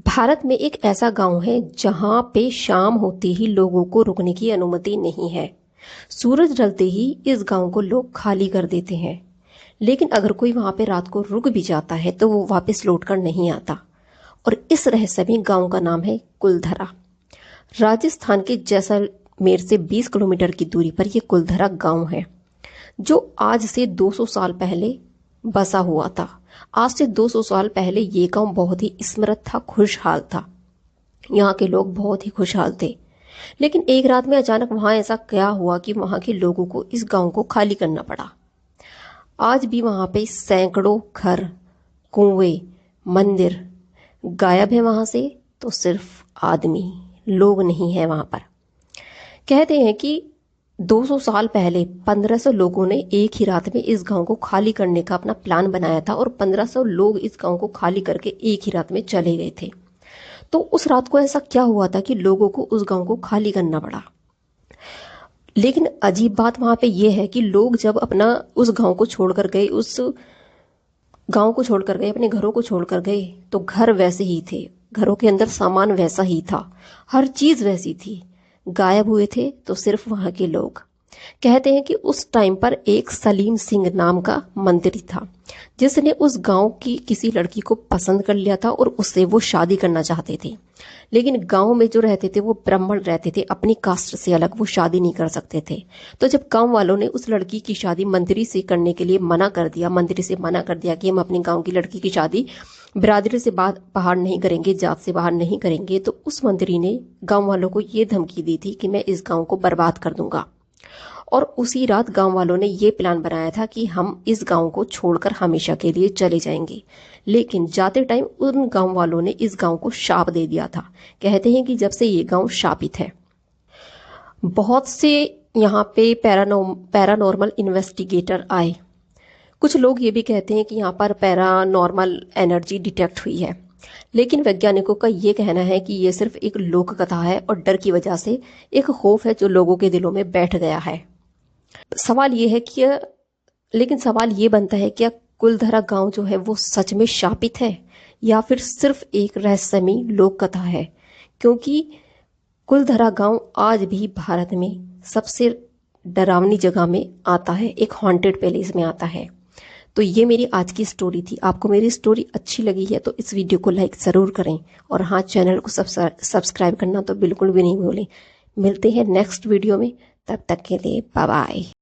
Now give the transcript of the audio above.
भारत में एक ऐसा गांव है जहां पे शाम होते ही लोगों को रुकने की अनुमति नहीं है। सूरज ढलते ही इस गांव को लोग खाली कर देते हैं। लेकिन अगर कोई वहां पे रात को रुक भी जाता है तो वो वापस लौटकर नहीं आता। और इस रहस्यमय गांव का नाम है कुलधरा। राजस्थान के जैसलमेर से 20 किलोमीटर की दूरी पर यह कुलधरा गांव है, जो आज से 200 साल पहले बसा हुआ था। आज से 200 साल पहले ये गांव बहुत ही समृद्ध था, खुशहाल था। यहाँ के लोग बहुत ही खुशहाल थे। लेकिन एक रात में अचानक वहां ऐसा क्या हुआ कि वहां के लोगों को इस गांव को खाली करना पड़ा। आज भी वहां पे सैकड़ों घर, कुएं, मंदिर गायब है वहां से। तो सिर्फ आदमी, लोग नहीं है वहां पर। कहते हैं कि 200 साल पहले 1500 लोगों ने एक ही रात में इस गांव को खाली करने का अपना प्लान बनाया था और 1500 लोग इस गांव को खाली करके एक ही रात में चले गए थे। तो उस रात को ऐसा क्या हुआ था कि लोगों को उस गांव को खाली करना पड़ा। लेकिन अजीब बात वहां पे यह है कि लोग जब अपना उस गांव को छोड़कर गए, उस गांव को छोड़कर गए, अपने घरों को छोड़कर गए, तो घर वैसे ही थे, घरों के अंदर सामान वैसा ही था, हर चीज वैसी थी। गायब हुए थे तो सिर्फ वहां के लोग। कहते हैं कि उस टाइम पर एक सलीम सिंह नाम का मंत्री था, जिसने उस गांव की किसी लड़की को पसंद कर लिया था और उससे वो शादी करना चाहते थे। लेकिन गांव में जो रहते थे वो ब्राह्मण रहते थे, अपनी कास्ट से अलग वो शादी नहीं कर सकते थे। तो जब गांव वालों ने उस लड़की की शादी मंत्री से करने के लिए मना कर दिया, मंत्री से मना कर दिया कि हम अपने गांव की लड़की की शादी बिरादरी से बाहर नहीं करेंगे, जात से बाहर नहीं करेंगे, तो उस मंत्री ने गांव वालों को ये धमकी दी थी कि मैं इस गांव को बर्बाद कर दूंगा। और उसी रात गांव वालों ने ये प्लान बनाया था कि हम इस गांव को छोड़कर हमेशा के लिए चले जाएंगे। लेकिन जाते टाइम उन गांव वालों ने इस गांव को शाप दे दिया था। कहते हैं कि जब से ये गांव शापित है, बहुत से यहाँ पे पैरानॉर्मल इन्वेस्टिगेटर आए। कुछ लोग ये भी कहते हैं कि यहाँ पर पैरानॉर्मल एनर्जी डिटेक्ट हुई है। लेकिन वैज्ञानिकों का ये कहना है कि ये सिर्फ एक लोक कथा है और डर की वजह से एक खौफ है जो लोगों के दिलों में बैठ गया है। सवाल ये है कि लेकिन सवाल ये बनता है, क्या कुलधरा गांव जो है वो सच में शापित है या फिर सिर्फ एक रहस्यमयी लोक कथा है? क्योंकि कुलधरा गांव आज भी भारत में सबसे डरावनी जगह में आता है, एक हॉन्टेड पैलेस में आता है। तो ये मेरी आज की स्टोरी थी। आपको मेरी स्टोरी अच्छी लगी है तो इस वीडियो को लाइक ज़रूर करें और हाँ, चैनल को सब्सक्राइब करना तो बिल्कुल भी नहीं भूलें। मिलते हैं नेक्स्ट वीडियो में, तब तक के लिए बाय बाय।